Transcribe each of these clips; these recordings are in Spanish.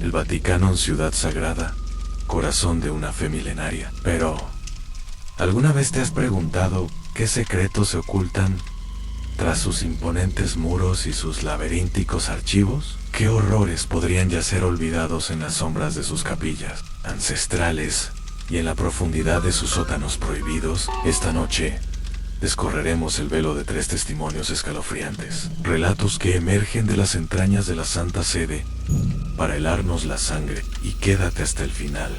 El Vaticano en ciudad sagrada, corazón de una fe milenaria. Pero, ¿alguna vez te has preguntado qué secretos se ocultan tras sus imponentes muros y sus laberínticos archivos? ¿Qué horrores podrían yacer olvidados en las sombras de sus capillas ancestrales y en la profundidad de sus sótanos prohibidos? Esta noche descorreremos el velo de 3 testimonios escalofriantes, relatos que emergen de las entrañas de la Santa Sede para helarnos la sangre. Y quédate hasta el final,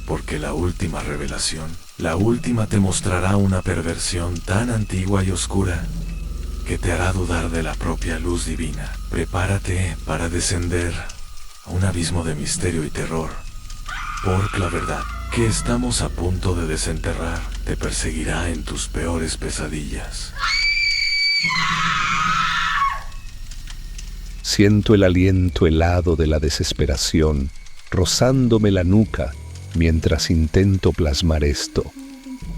porque la última revelación, la última, te mostrará una perversión tan antigua y oscura que te hará dudar de la propia luz divina. Prepárate para descender a un abismo de misterio y terror, porque la verdad que estamos a punto de desenterrar te perseguirá en tus peores pesadillas. Siento el aliento helado de la desesperación rozándome la nuca mientras intento plasmar esto,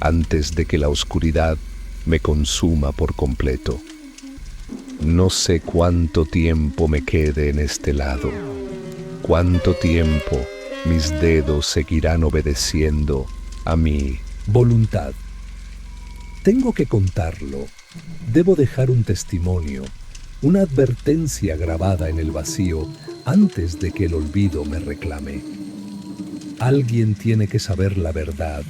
antes de que la oscuridad me consuma por completo. No sé cuánto tiempo me quede en este lado, cuánto tiempo mis dedos seguirán obedeciendo a mi voluntad. Tengo que contarlo. Debo dejar un testimonio, una advertencia grabada en el vacío antes de que el olvido me reclame. Alguien tiene que saber la verdad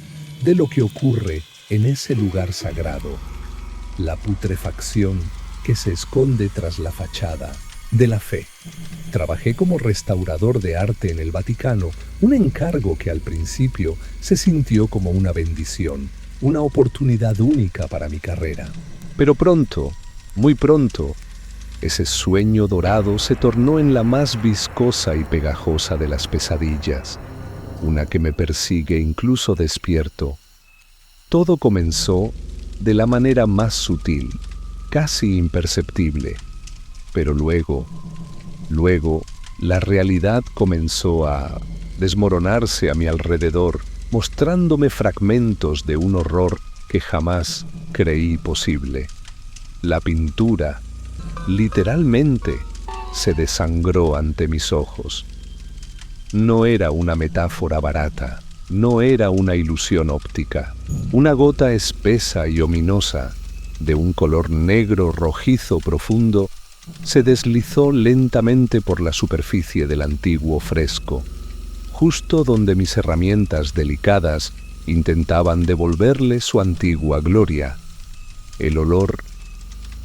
de lo que ocurre en ese lugar sagrado, la putrefacción que se esconde tras la fachada de la fe. Trabajé como restaurador de arte en el Vaticano, un encargo que al principio se sintió como una bendición, una oportunidad única para mi carrera. Pero pronto, muy pronto, ese sueño dorado se tornó en la más viscosa y pegajosa de las pesadillas, una que me persigue incluso despierto. Todo comenzó de la manera más sutil, casi imperceptible, pero luego, la realidad comenzó a desmoronarse a mi alrededor, mostrándome fragmentos de un horror que jamás creí posible. La pintura, literalmente, se desangró ante mis ojos. No era una metáfora barata, no era una ilusión óptica. Una gota espesa y ominosa, de un color negro rojizo profundo, se deslizó lentamente por la superficie del antiguo fresco, justo donde mis herramientas delicadas intentaban devolverle su antigua gloria. El olor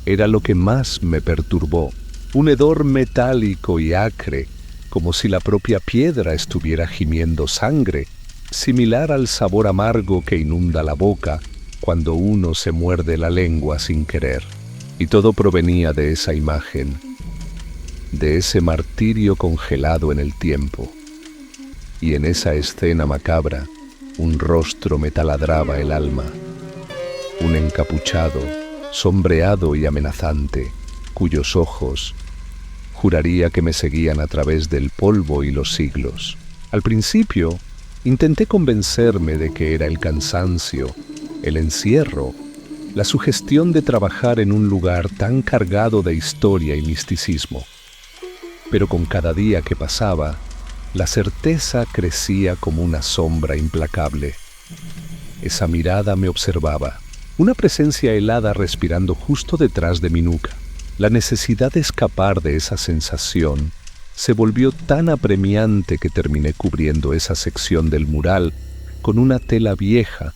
era lo que más me perturbó, un hedor metálico y acre, como si la propia piedra estuviera gimiendo sangre, similar al sabor amargo que inunda la boca cuando uno se muerde la lengua sin querer. Y todo provenía de esa imagen, de ese martirio congelado en el tiempo. Y en esa escena macabra, un rostro me taladraba el alma, un encapuchado, sombreado y amenazante, cuyos ojos juraría que me seguían a través del polvo y los siglos. Al principio, intenté convencerme de que era el cansancio, el encierro, la sugestión de trabajar en un lugar tan cargado de historia y misticismo. Pero con cada día que pasaba, la certeza crecía como una sombra implacable. Esa mirada me observaba, una presencia helada respirando justo detrás de mi nuca. La necesidad de escapar de esa sensación se volvió tan apremiante que terminé cubriendo esa sección del mural con una tela vieja,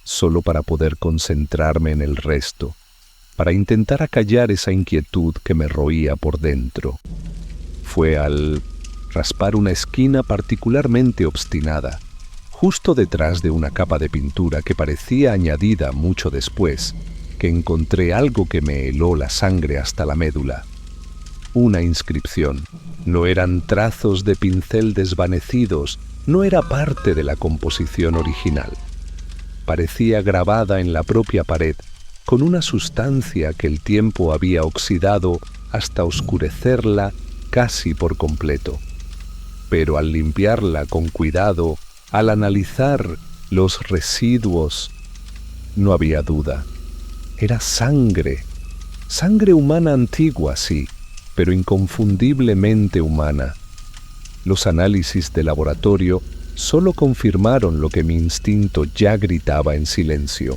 solo para poder concentrarme en el resto, para intentar acallar esa inquietud que me roía por dentro. Fue al raspar una esquina particularmente obstinada, justo detrás de una capa de pintura que parecía añadida mucho después, que encontré algo que me heló la sangre hasta la médula. Una inscripción. No eran trazos de pincel desvanecidos, no era parte de la composición original. Parecía grabada en la propia pared, con una sustancia que el tiempo había oxidado hasta oscurecerla casi por completo. Pero al limpiarla con cuidado, al analizar los residuos, no había duda. Era sangre, sangre humana antigua, sí, pero inconfundiblemente humana. Los análisis de laboratorio solo confirmaron lo que mi instinto ya gritaba en silencio.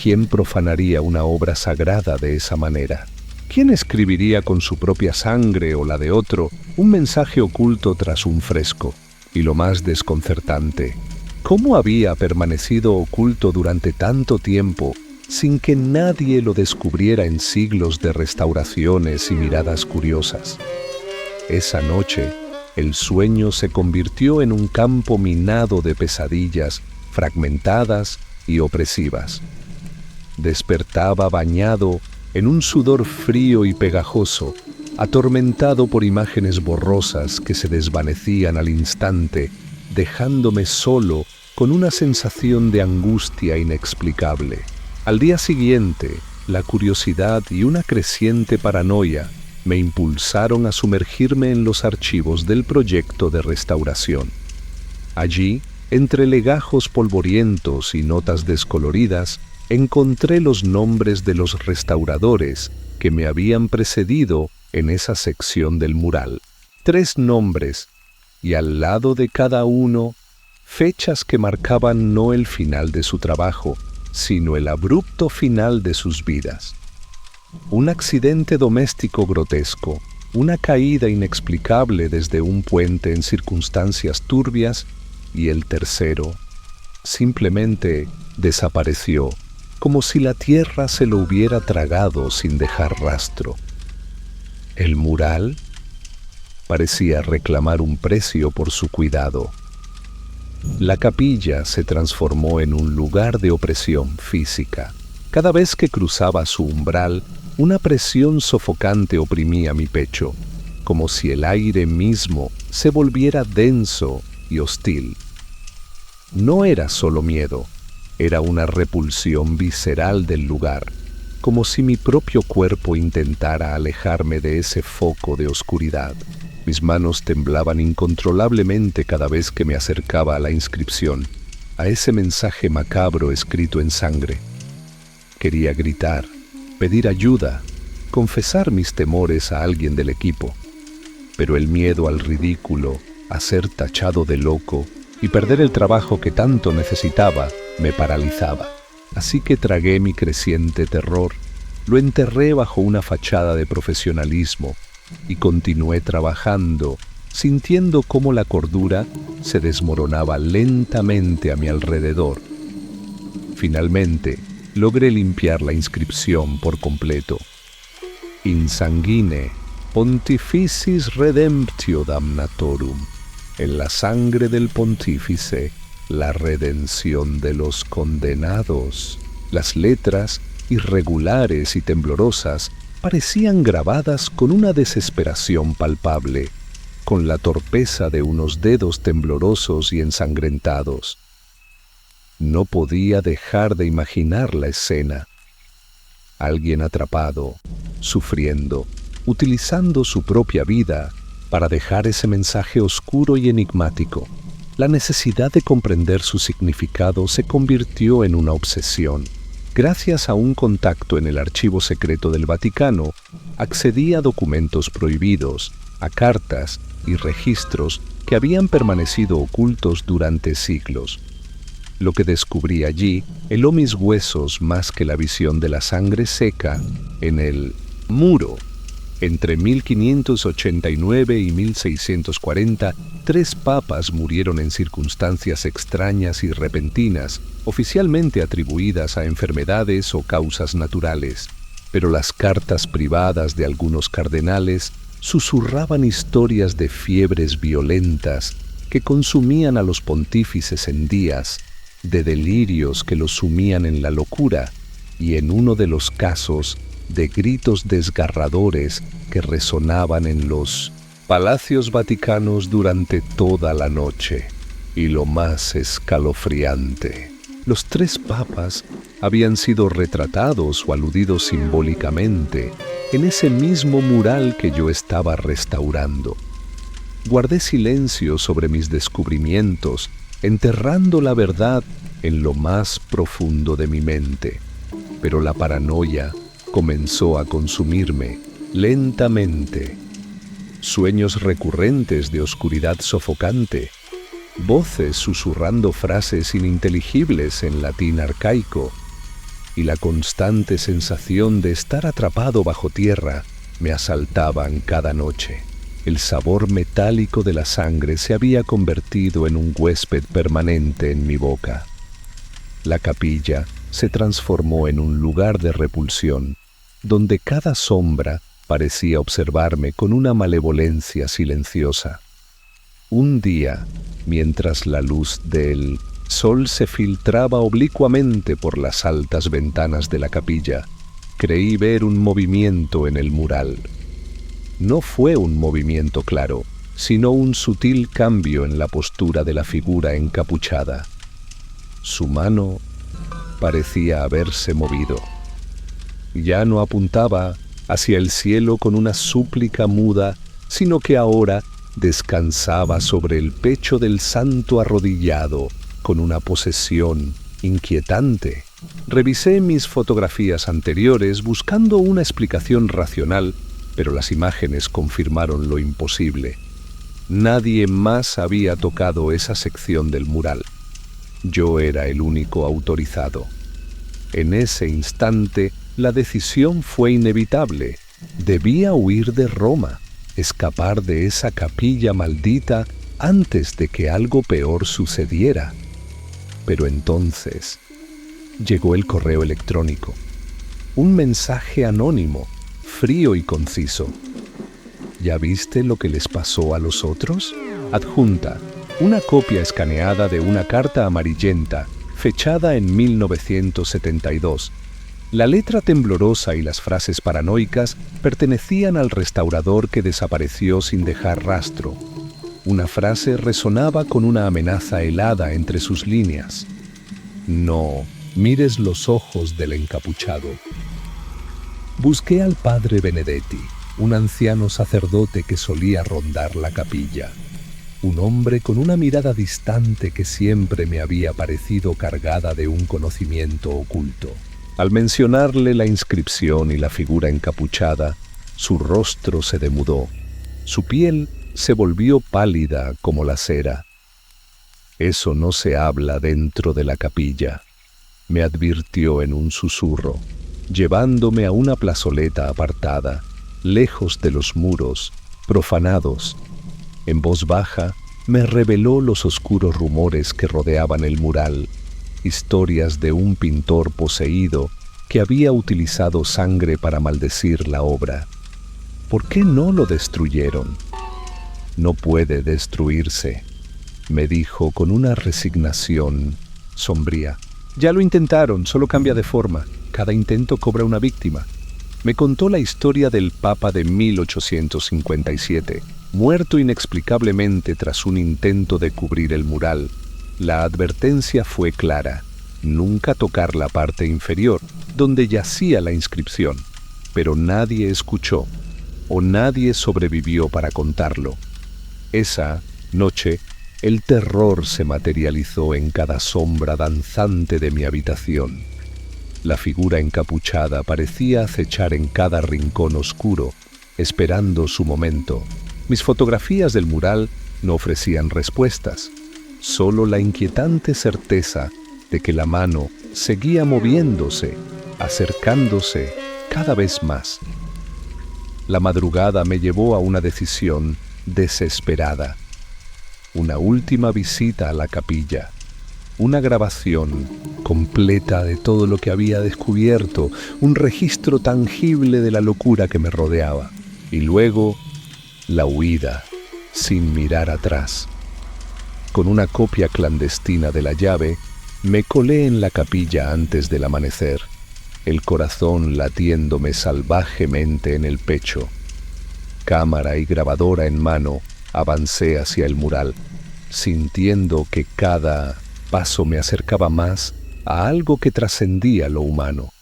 ¿Quién profanaría una obra sagrada de esa manera? ¿Quién escribiría con su propia sangre o la de otro un mensaje oculto tras un fresco? Y lo más desconcertante, ¿cómo había permanecido oculto durante tanto tiempo sin que nadie lo descubriera en siglos de restauraciones y miradas curiosas? Esa noche, el sueño se convirtió en un campo minado de pesadillas fragmentadas y opresivas. Despertaba bañado en un sudor frío y pegajoso, atormentado por imágenes borrosas que se desvanecían al instante, dejándome solo con una sensación de angustia inexplicable. Al día siguiente, la curiosidad y una creciente paranoia me impulsaron a sumergirme en los archivos del proyecto de restauración. Allí, entre legajos polvorientos y notas descoloridas, encontré los nombres de los restauradores que me habían precedido en esa sección del mural. 3 nombres, y al lado de cada uno, fechas que marcaban no el final de su trabajo, sino el abrupto final de sus vidas. Un accidente doméstico grotesco, una caída inexplicable desde un puente en circunstancias turbias, y el tercero simplemente desapareció, como si la tierra se lo hubiera tragado sin dejar rastro. El mural parecía reclamar un precio por su cuidado. La capilla se transformó en un lugar de opresión física. Cada vez que cruzaba su umbral, una presión sofocante oprimía mi pecho, como si el aire mismo se volviera denso y hostil. No era solo miedo, era una repulsión visceral del lugar, como si mi propio cuerpo intentara alejarme de ese foco de oscuridad. Mis manos temblaban incontrolablemente cada vez que me acercaba a la inscripción, a ese mensaje macabro escrito en sangre. Quería gritar, pedir ayuda, confesar mis temores a alguien del equipo, pero el miedo al ridículo, a ser tachado de loco y perder el trabajo que tanto necesitaba, me paralizaba. Así que tragué mi creciente terror, lo enterré bajo una fachada de profesionalismo y continué trabajando, sintiendo cómo la cordura se desmoronaba lentamente a mi alrededor. Finalmente, logré limpiar la inscripción por completo. In sanguine pontificis redemptio damnatorum. En la sangre del pontífice, la redención de los condenados. Las letras, irregulares y temblorosas, parecían grabadas con una desesperación palpable, con la torpeza de unos dedos temblorosos y ensangrentados. No podía dejar de imaginar la escena. Alguien atrapado, sufriendo, utilizando su propia vida para dejar ese mensaje oscuro y enigmático. La necesidad de comprender su significado se convirtió en una obsesión. Gracias a un contacto en el archivo secreto del Vaticano, accedí a documentos prohibidos, a cartas y registros que habían permanecido ocultos durante siglos. Lo que descubrí allí heló mis huesos más que la visión de la sangre seca en el muro. Entre 1589 y 1640, 3 papas murieron en circunstancias extrañas y repentinas, oficialmente atribuidas a enfermedades o causas naturales. Pero las cartas privadas de algunos cardenales susurraban historias de fiebres violentas que consumían a los pontífices en días, de delirios que los sumían en la locura, y en uno de los casos, de gritos desgarradores que resonaban en los palacios vaticanos durante toda la noche. Y lo más escalofriante, los 3 papas habían sido retratados o aludidos simbólicamente en ese mismo mural que yo estaba restaurando. Guardé silencio sobre mis descubrimientos, enterrando la verdad en lo más profundo de mi mente. Pero la paranoia comenzó a consumirme lentamente. sueños recurrentes de oscuridad sofocante, voces susurrando frases ininteligibles en latín arcaico, y la constante sensación de estar atrapado bajo tierra me asaltaban cada noche. El sabor metálico de la sangre se había convertido en un huésped permanente en mi boca. La capilla se transformó en un lugar de repulsión, donde cada sombra parecía observarme con una malevolencia silenciosa. Un día, mientras la luz del sol se filtraba oblicuamente por las altas ventanas de la capilla, creí ver un movimiento en el mural. No fue un movimiento claro, sino un sutil cambio en la postura de la figura encapuchada. Su mano parecía haberse movido. Ya no apuntaba hacia el cielo con una súplica muda, sino que ahora descansaba sobre el pecho del santo arrodillado con una posesión inquietante. Revisé mis fotografías anteriores buscando una explicación racional, pero las imágenes confirmaron lo imposible. Nadie más había tocado esa sección del mural. Yo era el único autorizado. En ese instante, la decisión fue inevitable. Debía huir de Roma, escapar de esa capilla maldita antes de que algo peor sucediera. Pero entonces llegó el correo electrónico. Un mensaje anónimo, frío y conciso. ¿Ya viste lo que les pasó a los otros? Adjunta, una copia escaneada de una carta amarillenta, fechada en 1972. La letra temblorosa y las frases paranoicas pertenecían al restaurador que desapareció sin dejar rastro. Una frase resonaba con una amenaza helada entre sus líneas. No mires los ojos del encapuchado. Busqué al padre Benedetti, un anciano sacerdote que solía rondar la capilla. Un hombre con una mirada distante que siempre me había parecido cargada de un conocimiento oculto. Al mencionarle la inscripción y la figura encapuchada, su rostro se demudó. Su piel se volvió pálida como la cera. «Eso no se habla dentro de la capilla», me advirtió en un susurro, llevándome a una plazoleta apartada, lejos de los muros, profanados. En voz baja, me reveló los oscuros rumores que rodeaban el mural, historias de un pintor poseído que había utilizado sangre para maldecir la obra. ¿Por qué no lo destruyeron? No puede destruirse, me dijo con una resignación sombría. Ya lo intentaron, solo cambia de forma. Cada intento cobra una víctima. Me contó la historia del Papa de 1857, muerto inexplicablemente tras un intento de cubrir el mural. La advertencia fue clara: nunca tocar la parte inferior, donde yacía la inscripción. Pero nadie escuchó, o nadie sobrevivió para contarlo. Esa noche, el terror se materializó en cada sombra danzante de mi habitación. La figura encapuchada parecía acechar en cada rincón oscuro, esperando su momento. Mis fotografías del mural no ofrecían respuestas, solo la inquietante certeza de que la mano seguía moviéndose, acercándose cada vez más. La madrugada me llevó a una decisión desesperada. Una última visita a la capilla, una grabación completa de todo lo que había descubierto, un registro tangible de la locura que me rodeaba, y luego la huida, sin mirar atrás. Con una copia clandestina de la llave, me colé en la capilla antes del amanecer, el corazón latiéndome salvajemente en el pecho. Cámara y grabadora en mano, avancé hacia el mural, sintiendo que cada paso me acercaba más a algo que trascendía lo humano.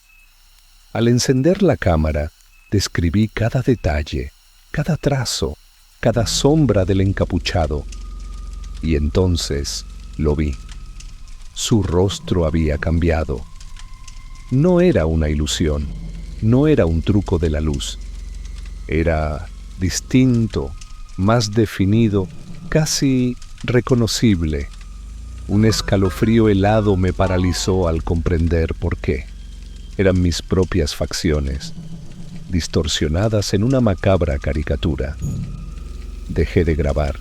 Al encender la cámara, describí cada detalle, cada trazo, cada sombra del encapuchado. Y entonces lo vi. Su rostro había cambiado. No era una ilusión, no era un truco de la luz. Era distinto, más definido, casi reconocible. Un escalofrío helado me paralizó al comprender por qué. Eran mis propias facciones, distorsionadas en una macabra caricatura. Dejé de grabar,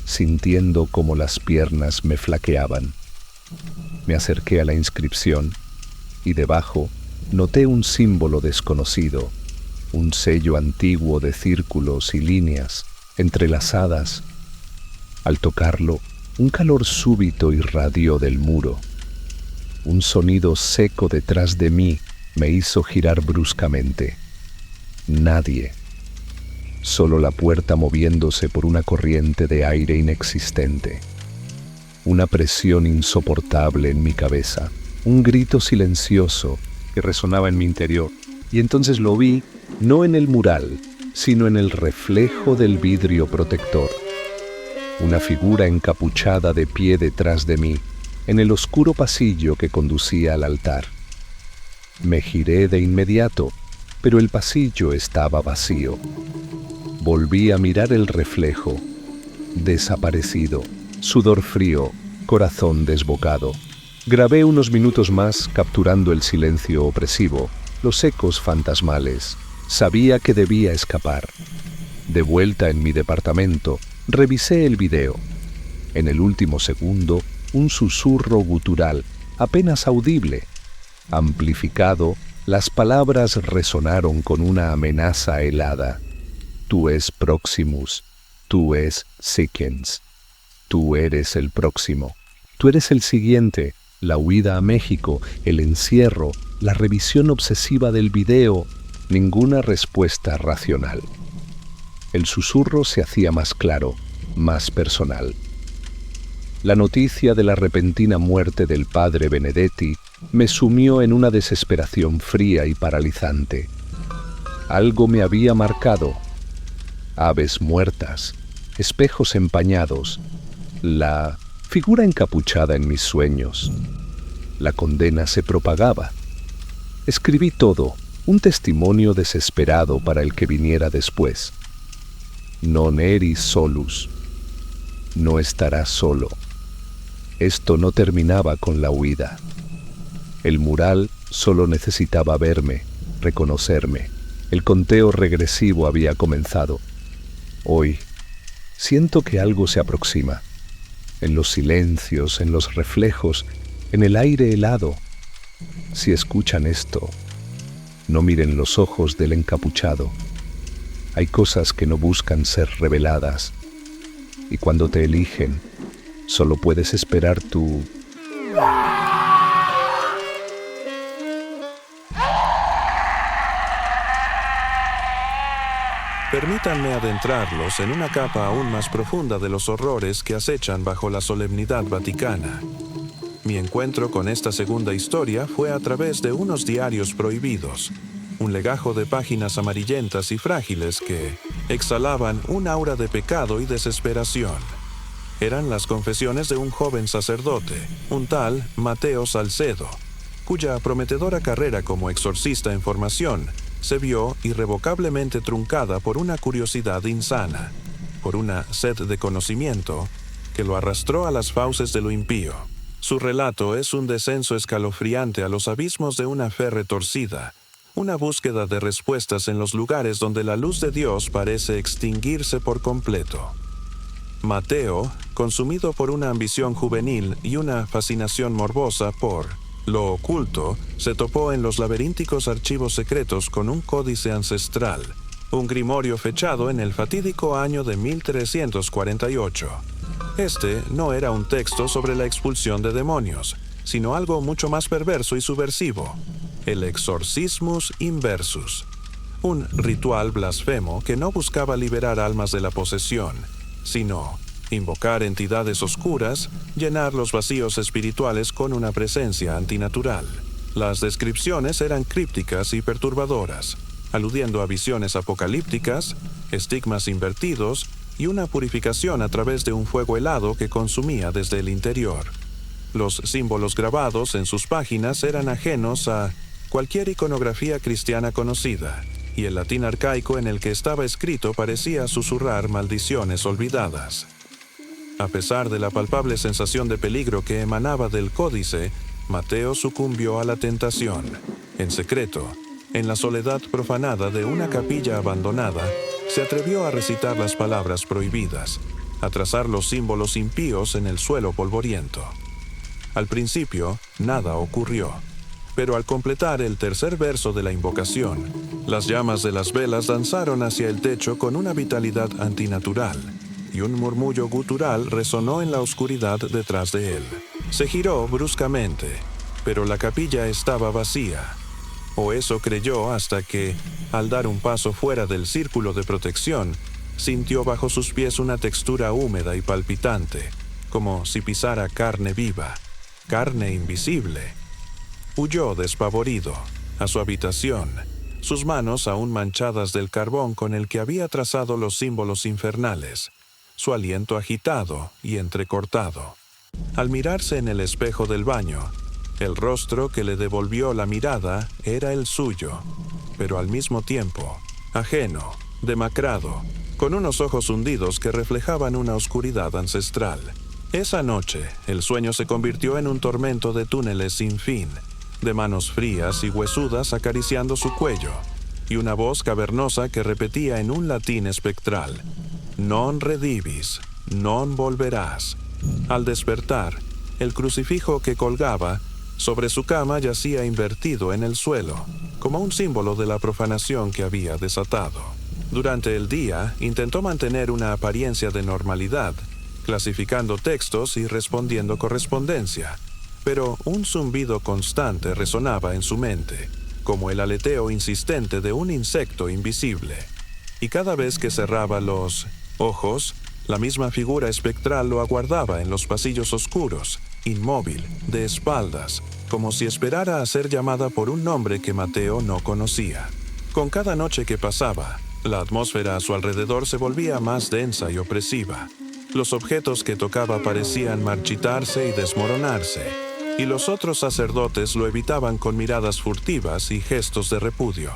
sintiendo cómo las piernas me flaqueaban. Me acerqué a la inscripción y debajo noté un símbolo desconocido, un sello antiguo de círculos y líneas entrelazadas. Al tocarlo, un calor súbito irradió del muro. Un sonido seco detrás de mí me hizo girar bruscamente. Nadie. Solo la puerta moviéndose por una corriente de aire inexistente. Una presión insoportable en mi cabeza. Un grito silencioso que resonaba en mi interior. Y entonces lo vi, no en el mural, sino en el reflejo del vidrio protector. Una figura encapuchada de pie detrás de mí, en el oscuro pasillo que conducía al altar. Me giré de inmediato, pero el pasillo estaba vacío. Volví a mirar el reflejo. Desaparecido, sudor frío, corazón desbocado. Grabé unos minutos más capturando el silencio opresivo, los ecos fantasmales. Sabía que debía escapar. De vuelta en mi departamento, revisé el video. En el último segundo, un susurro gutural, apenas audible. Amplificado, las palabras resonaron con una amenaza helada. Tú es Proximus, tú es Sickens. Tú eres el próximo. Tú eres el siguiente. La huida a México, el encierro, la revisión obsesiva del video. Ninguna respuesta racional. El susurro se hacía más claro, más personal. La noticia de la repentina muerte del padre Benedetti me sumió en una desesperación fría y paralizante. Algo me había marcado. Aves muertas, espejos empañados, la figura encapuchada en mis sueños. La condena se propagaba. Escribí todo, un testimonio desesperado para el que viniera después. Non eris solus. No estarás solo. Esto no terminaba con la huida. El mural solo necesitaba verme, reconocerme. El conteo regresivo había comenzado. Hoy, siento que algo se aproxima. En los silencios, en los reflejos, en el aire helado. Si escuchan esto, no miren los ojos del encapuchado. Hay cosas que no buscan ser reveladas. Y cuando te eligen, solo puedes esperar tu... Permítanme adentrarlos en una capa aún más profunda de los horrores que acechan bajo la solemnidad vaticana. Mi encuentro con esta segunda historia fue a través de unos diarios prohibidos, un legajo de páginas amarillentas y frágiles que exhalaban un aura de pecado y desesperación. Eran las confesiones de un joven sacerdote, un tal Mateo Salcedo, cuya prometedora carrera como exorcista en formación se vio irrevocablemente truncada por una curiosidad insana, por una sed de conocimiento que lo arrastró a las fauces de lo impío. Su relato es un descenso escalofriante a los abismos de una fe retorcida, una búsqueda de respuestas en los lugares donde la luz de Dios parece extinguirse por completo. Mateo, consumido por una ambición juvenil y una fascinación morbosa por lo oculto, se topó en los laberínticos archivos secretos con un códice ancestral, un grimorio fechado en el fatídico año de 1348. Este no era un texto sobre la expulsión de demonios, sino algo mucho más perverso y subversivo, el Exorcismus Inversus, un ritual blasfemo que no buscaba liberar almas de la posesión, sino invocar entidades oscuras, llenar los vacíos espirituales con una presencia antinatural. Las descripciones eran crípticas y perturbadoras, aludiendo a visiones apocalípticas, estigmas invertidos y una purificación a través de un fuego helado que consumía desde el interior. Los símbolos grabados en sus páginas eran ajenos a cualquier iconografía cristiana conocida, y el latín arcaico en el que estaba escrito parecía susurrar maldiciones olvidadas. A pesar de la palpable sensación de peligro que emanaba del códice, Mateo sucumbió a la tentación. En secreto, en la soledad profanada de una capilla abandonada, se atrevió a recitar las palabras prohibidas, a trazar los símbolos impíos en el suelo polvoriento. Al principio, nada ocurrió, pero al completar el tercer verso de la invocación, las llamas de las velas danzaron hacia el techo con una vitalidad antinatural, y un murmullo gutural resonó en la oscuridad detrás de él. Se giró bruscamente, pero la capilla estaba vacía. O eso creyó hasta que, al dar un paso fuera del círculo de protección, sintió bajo sus pies una textura húmeda y palpitante, como si pisara carne viva, carne invisible. Huyó despavorido a su habitación, sus manos aún manchadas del carbón con el que había trazado los símbolos infernales, su aliento agitado y entrecortado. Al mirarse en el espejo del baño, el rostro que le devolvió la mirada era el suyo, pero al mismo tiempo, ajeno, demacrado, con unos ojos hundidos que reflejaban una oscuridad ancestral. Esa noche, el sueño se convirtió en un tormento de túneles sin fin, de manos frías y huesudas acariciando su cuello, y una voz cavernosa que repetía en un latín espectral: «Non redivis, non volverás». Al despertar, el crucifijo que colgaba sobre su cama yacía invertido en el suelo, como un símbolo de la profanación que había desatado. Durante el día, intentó mantener una apariencia de normalidad, clasificando textos y respondiendo correspondencia, pero un zumbido constante resonaba en su mente, como el aleteo insistente de un insecto invisible. Y cada vez que cerraba los ojos, la misma figura espectral lo aguardaba en los pasillos oscuros, inmóvil, de espaldas, como si esperara a ser llamada por un nombre que Mateo no conocía. Con cada noche que pasaba, la atmósfera a su alrededor se volvía más densa y opresiva. Los objetos que tocaba parecían marchitarse y desmoronarse, y los otros sacerdotes lo evitaban con miradas furtivas y gestos de repudio.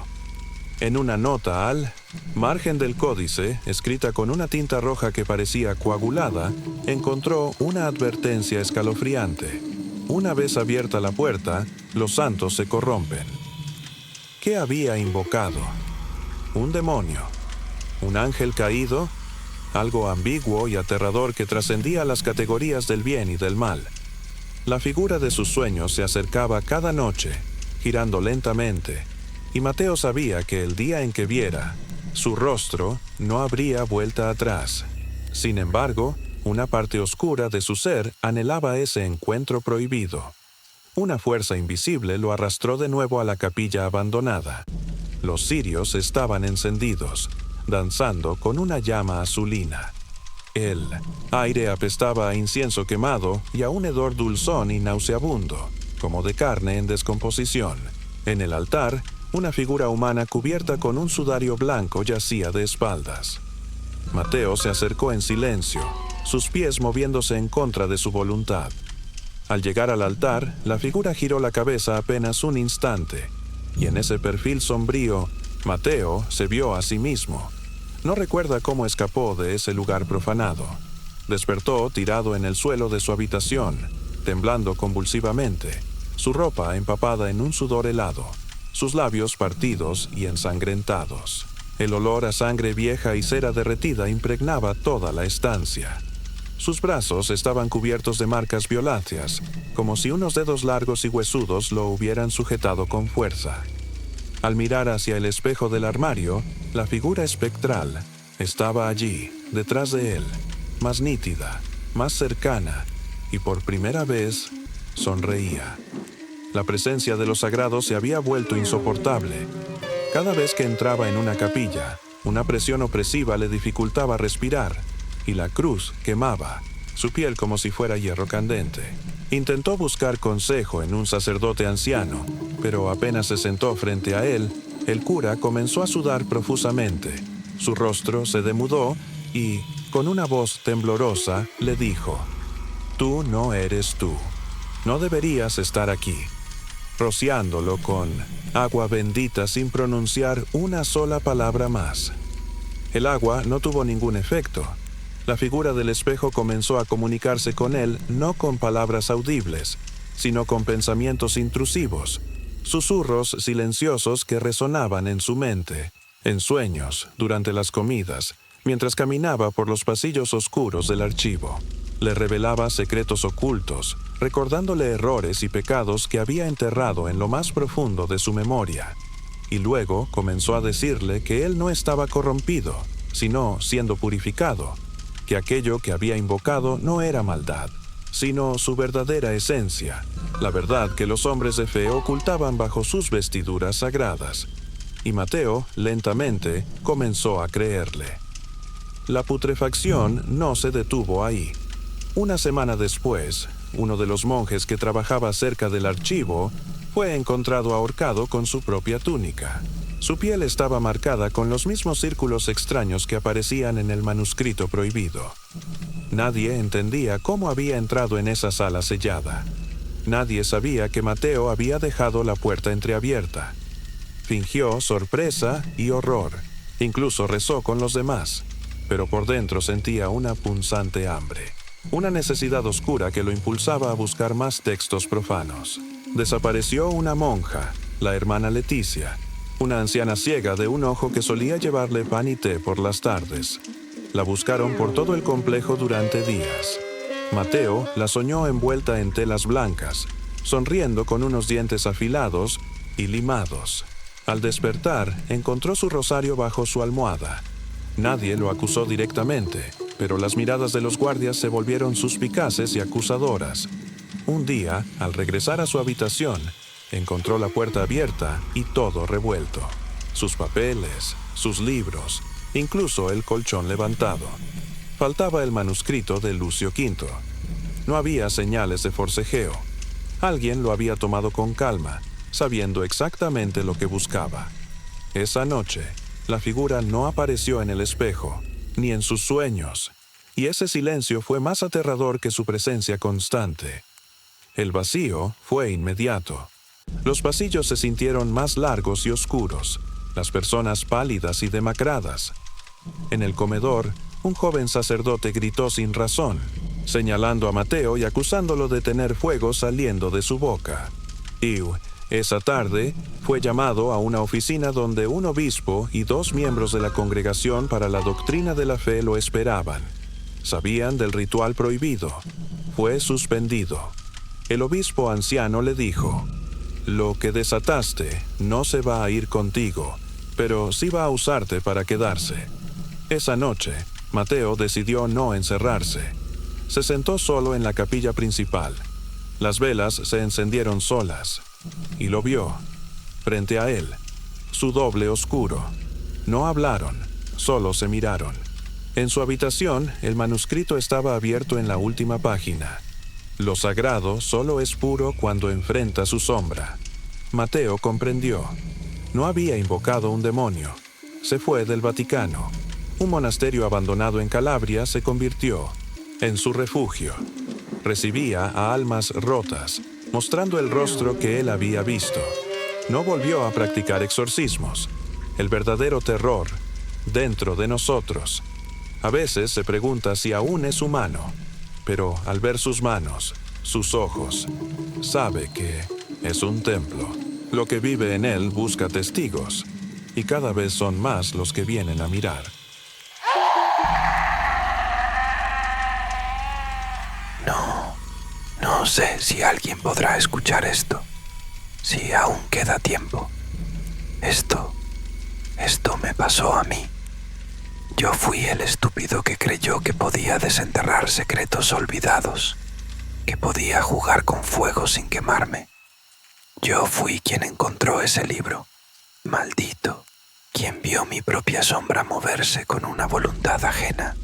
En una nota al margen del códice, escrita con una tinta roja que parecía coagulada, encontró una advertencia escalofriante. Una vez abierta la puerta, los santos se corrompen. ¿Qué había invocado? ¿Un demonio? ¿Un ángel caído? Algo ambiguo y aterrador que trascendía las categorías del bien y del mal. La figura de sus sueños se acercaba cada noche, girando lentamente, y Mateo sabía que el día en que viera su rostro no habría vuelta atrás. Sin embargo, una parte oscura de su ser anhelaba ese encuentro prohibido. Una fuerza invisible lo arrastró de nuevo a la capilla abandonada. Los cirios estaban encendidos, danzando con una llama azulina. El aire apestaba a incienso quemado y a un hedor dulzón y nauseabundo, como de carne en descomposición. En el altar, una figura humana cubierta con un sudario blanco yacía de espaldas. Mateo se acercó en silencio, sus pies moviéndose en contra de su voluntad. Al llegar al altar, la figura giró la cabeza apenas un instante, y en ese perfil sombrío, Mateo se vio a sí mismo. No recuerda cómo escapó de ese lugar profanado. Despertó tirado en el suelo de su habitación, temblando convulsivamente, su ropa empapada en un sudor helado, sus labios partidos y ensangrentados. El olor a sangre vieja y cera derretida impregnaba toda la estancia. Sus brazos estaban cubiertos de marcas violáceas, como si unos dedos largos y huesudos lo hubieran sujetado con fuerza. Al mirar hacia el espejo del armario, la figura espectral estaba allí, detrás de él, más nítida, más cercana, y por primera vez sonreía. La presencia de lo sagrado se había vuelto insoportable. Cada vez que entraba en una capilla, una presión opresiva le dificultaba respirar, y la cruz quemaba, su piel como si fuera hierro candente. Intentó buscar consejo en un sacerdote anciano, pero apenas se sentó frente a él, el cura comenzó a sudar profusamente. Su rostro se demudó y, con una voz temblorosa, le dijo: «Tú no eres tú. No deberías estar aquí». rociándolo con agua bendita sin pronunciar una sola palabra más. El agua no tuvo ningún efecto. La figura del espejo comenzó a comunicarse con él no con palabras audibles, sino con pensamientos intrusivos, susurros silenciosos que resonaban en su mente, en sueños, durante las comidas, mientras caminaba por los pasillos oscuros del archivo. Le revelaba secretos ocultos, recordándole errores y pecados que había enterrado en lo más profundo de su memoria. Y luego comenzó a decirle que él no estaba corrompido, sino siendo purificado, que aquello que había invocado no era maldad, sino su verdadera esencia, la verdad que los hombres de fe ocultaban bajo sus vestiduras sagradas. Y Mateo, lentamente, comenzó a creerle. La putrefacción no se detuvo ahí. Una semana después, uno de los monjes que trabajaba cerca del archivo fue encontrado ahorcado con su propia túnica. Su piel estaba marcada con los mismos círculos extraños que aparecían en el manuscrito prohibido. Nadie entendía cómo había entrado en esa sala sellada. Nadie sabía que Mateo había dejado la puerta entreabierta. Fingió sorpresa y horror. Incluso rezó con los demás, pero por dentro sentía una punzante hambre. Una necesidad oscura que lo impulsaba a buscar más textos profanos. Desapareció una monja, la hermana Leticia, una anciana ciega de un ojo que solía llevarle pan y té por las tardes. La buscaron por todo el complejo durante días. Mateo la soñó envuelta en telas blancas, sonriendo con unos dientes afilados y limados. Al despertar, encontró su rosario bajo su almohada. Nadie lo acusó directamente, pero las miradas de los guardias se volvieron suspicaces y acusadoras. Un día, al regresar a su habitación, encontró la puerta abierta y todo revuelto. Sus papeles, sus libros, incluso el colchón levantado. Faltaba el manuscrito de Lucio V. No había señales de forcejeo. Alguien lo había tomado con calma, sabiendo exactamente lo que buscaba. Esa noche, la figura no apareció en el espejo, ni en sus sueños, y ese silencio fue más aterrador que su presencia constante. El vacío fue inmediato. Los pasillos se sintieron más largos y oscuros, las personas pálidas y demacradas. En el comedor, un joven sacerdote gritó sin razón, señalando a Mateo y acusándolo de tener fuego saliendo de su boca. Esa tarde, fue llamado a una oficina donde un obispo y 2 miembros de la Congregación para la Doctrina de la Fe lo esperaban. Sabían del ritual prohibido. Fue suspendido. El obispo anciano le dijo: «Lo que desataste no se va a ir contigo, pero sí va a usarte para quedarse». Esa noche, Mateo decidió no encerrarse. Se sentó solo en la capilla principal. Las velas se encendieron solas. Y lo vio, frente a él, su doble oscuro. No hablaron, solo se miraron. En su habitación, el manuscrito estaba abierto en la última página. Lo sagrado solo es puro cuando enfrenta su sombra. Mateo comprendió. No había invocado un demonio. Se fue del Vaticano. Un monasterio abandonado en Calabria se convirtió en su refugio. Recibía a almas rotas, mostrando el rostro que él había visto. No volvió a practicar exorcismos. El verdadero terror, dentro de nosotros. A veces se pregunta si aún es humano, pero al ver sus manos, sus ojos, sabe que es un templo. Lo que vive en él busca testigos, y cada vez son más los que vienen a mirar. No sé si alguien podrá escuchar esto, si aún queda tiempo. Esto me pasó a mí. Yo fui el estúpido que creyó que podía desenterrar secretos olvidados, que podía jugar con fuego sin quemarme. Yo fui quien encontró ese libro, maldito, quien vio mi propia sombra moverse con una voluntad ajena.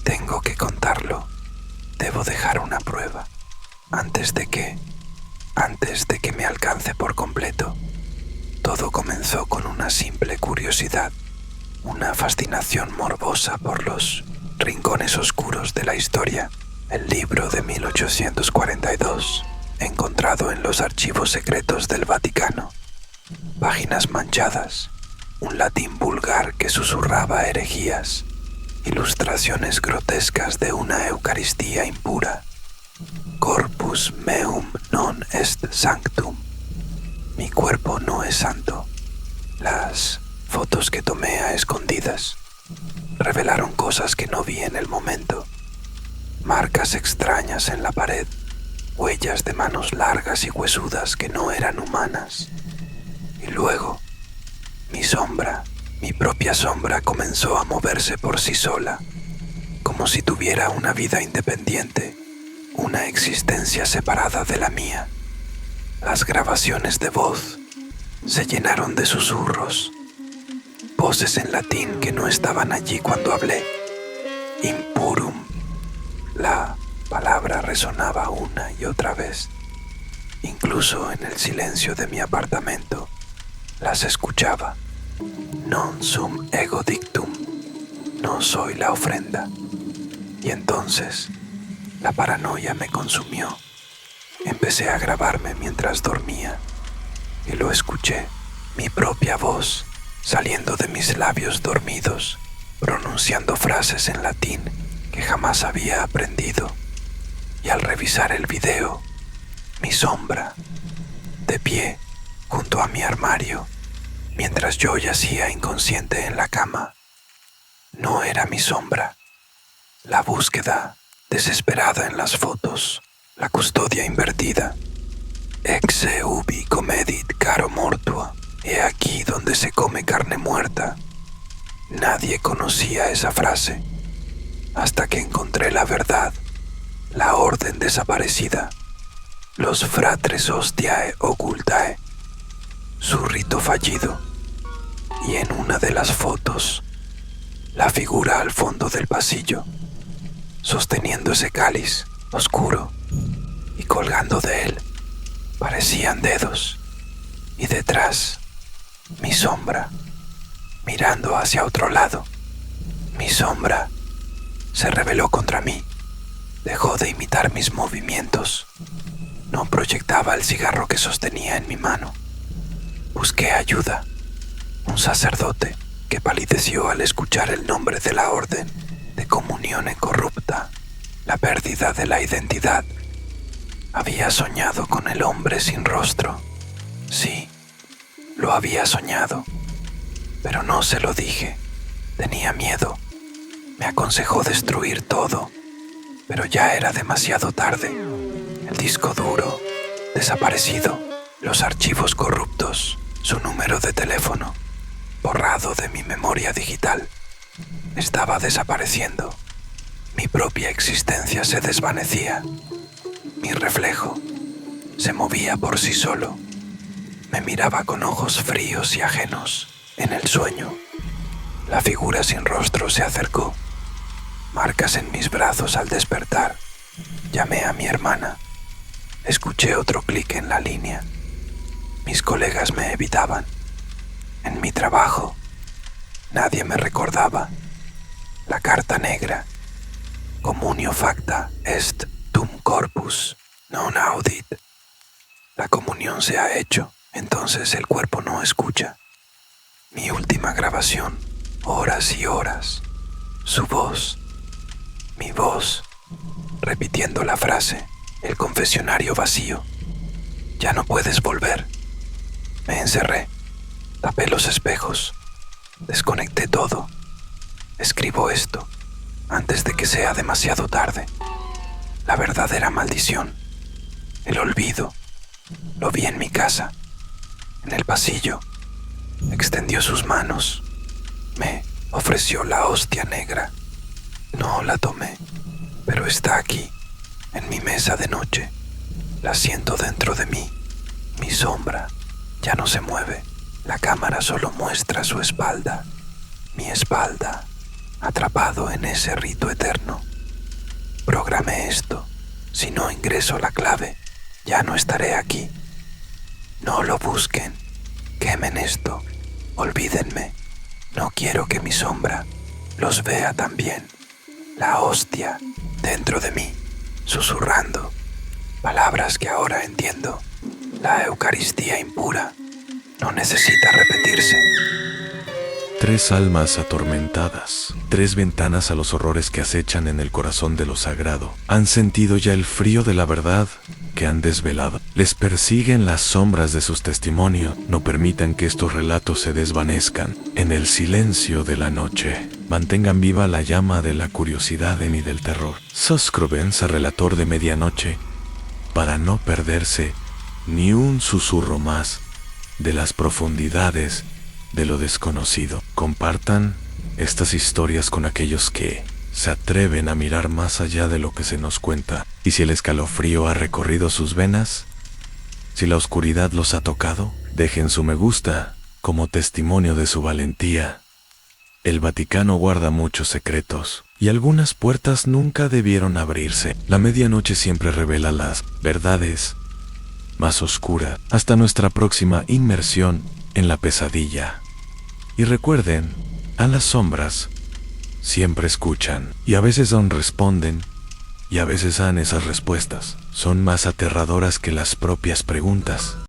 Tengo que contarlo. Debo dejar una prueba. Antes de que me alcance por completo. Todo comenzó con una simple curiosidad, una fascinación morbosa por los rincones oscuros de la historia. El libro de 1842, encontrado en los archivos secretos del Vaticano. Páginas manchadas, un latín vulgar que susurraba herejías, ilustraciones grotescas de una Eucaristía impura. Corpus meum non est sanctum. Mi cuerpo no es santo. Las fotos que tomé a escondidas revelaron cosas que no vi en el momento. Marcas extrañas en la pared, huellas de manos largas y huesudas que no eran humanas. Y luego, mi propia sombra comenzó a moverse por sí sola, como si tuviera una vida independiente, una existencia separada de la mía. Las grabaciones de voz se llenaron de susurros, voces en latín que no estaban allí cuando hablé. Impurum. La palabra resonaba una y otra vez. Incluso en el silencio de mi apartamento, las escuchaba. Non sum ego dictum. No soy la ofrenda. Y entonces, la paranoia me consumió. Empecé a grabarme mientras dormía y lo escuché, mi propia voz, saliendo de mis labios dormidos, pronunciando frases en latín que jamás había aprendido. Y al revisar el video, mi sombra, de pie, junto a mi armario, mientras yo yacía inconsciente en la cama, no era mi sombra. La búsqueda desesperada en las fotos, la custodia invertida. Exe ubi comedit caro mortua. He aquí donde se come carne muerta. Nadie conocía esa frase, hasta que encontré la verdad, la orden desaparecida, los fratres hostiae occultae, su rito fallido. Y en una de las fotos, la figura al fondo del pasillo, sosteniendo ese cáliz oscuro, y colgando de él parecían dedos, y detrás mi sombra, mirando hacia otro lado. Mi sombra se rebeló contra mí, dejó de imitar mis movimientos, no proyectaba el cigarro que sostenía en mi mano. Busqué ayuda, un sacerdote que palideció al escuchar el nombre de la orden de comunión corrupta, la pérdida de la identidad. Había soñado con el hombre sin rostro. Sí, lo había soñado, pero no se lo dije. Tenía miedo. Me aconsejó destruir todo, pero ya era demasiado tarde. El disco duro, desaparecido, los archivos corruptos, su número de teléfono, borrado de mi memoria digital. Estaba desapareciendo. Mi propia existencia se desvanecía. Mi reflejo se movía por sí solo. Me miraba con ojos fríos y ajenos. En el sueño, la figura sin rostro se acercó. Marcas en mis brazos al despertar. Llamé a mi hermana. Escuché otro clic en la línea. Mis colegas me evitaban. En mi trabajo, nadie me recordaba. La carta negra. Communio facta est tum corpus non audit. La comunión se ha hecho, entonces el cuerpo no escucha. Mi última grabación, horas y horas. Su voz, mi voz, repitiendo la frase, el confesionario vacío. Ya no puedes volver. Me encerré, tapé los espejos, desconecté todo. Escribo esto antes de que sea demasiado tarde. La verdadera maldición, el olvido, lo vi en mi casa, en el pasillo. Extendió sus manos, me ofreció la hostia negra. No la tomé, pero está aquí, en mi mesa de noche. La siento dentro de mí. Mi sombra ya no se mueve. La cámara solo muestra su espalda. Mi espalda, atrapado en ese rito eterno. Programé esto. Si no ingreso la clave, ya no estaré aquí. No lo busquen. Quemen esto. Olvídenme. No quiero que mi sombra los vea también. La hostia dentro de mí, susurrando. Palabras que ahora entiendo. La Eucaristía impura no necesita repetirse. 3 almas atormentadas, 3 ventanas a los horrores que acechan en el corazón de lo sagrado. Han sentido ya el frío de la verdad que han desvelado. Les persiguen las sombras de sus testimonios. No permitan que estos relatos se desvanezcan en el silencio de la noche. Mantengan viva la llama de la curiosidad y del terror. Suscríbanse al relator de medianoche para no perderse ni un susurro más de las profundidades de lo desconocido. Compartan estas historias con aquellos que se atreven a mirar más allá de lo que se nos cuenta. Y si el escalofrío ha recorrido sus venas, si la oscuridad los ha tocado, dejen su me gusta como testimonio de su valentía. El Vaticano guarda muchos secretos y algunas puertas nunca debieron abrirse. La medianoche siempre revela las verdades más oscuras. Hasta nuestra próxima inmersión en la pesadilla. Y recuerden, a las sombras siempre escuchan y a veces aún responden y a veces dan esas respuestas. Son más aterradoras que las propias preguntas.